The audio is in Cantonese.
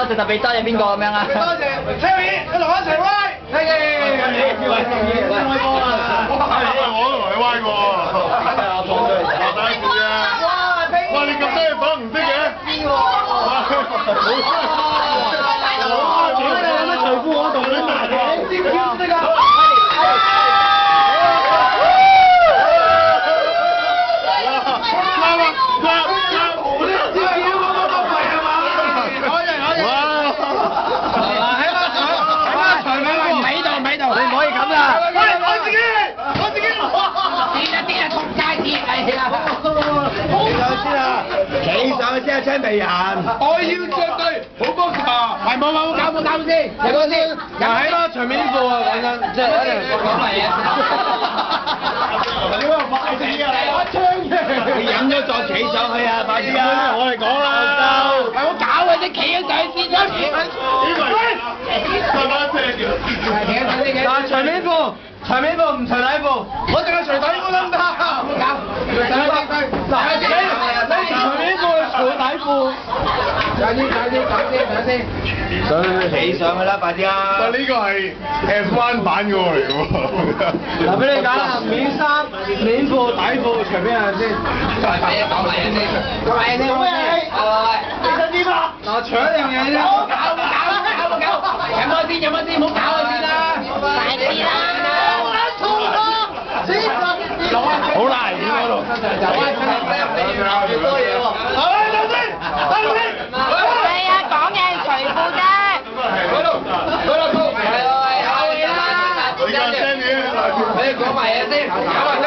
謝特別多謝邊個咁樣啊？多謝 Cherry，你同我一齊歪。係嘅。我都同你歪過。第一次啊！哇！你咁多嘢講唔識嘅？邊喎？有乜財富我同你埋喎？知唔知㗎？企上去先啊，青皮人！我要着對好波鞋，係冇搞先，有冇先？又係啦，長面褲啊，講真，即係一定講嚟啊！點解又快啲啊？我槍嘅，你飲咗再企上去啊，快啲啊！我哋講啦，係我搞嘅啫，企咗上去先啦。嗱，長面褲。長尾褲唔除底褲，我淨係除底褲得唔得？唔搞，除底褲。嗱，你長尾褲除底褲。上先。企上去啦，快啲啊！喂，呢個係 F1 版嘅喎嚟喎。嗱，俾你揀啦，面衫、面褲、底褲，隨便係先。講埋嘢先。你想點啊？嗱，除一樣嘢啫。唔搞，飲開先，唔好搞佢先啦。快啲啦！好難嘅嗰度。係啊，講嘅係除褲啫。你講聲嘢。你講埋嘢先，搞埋先。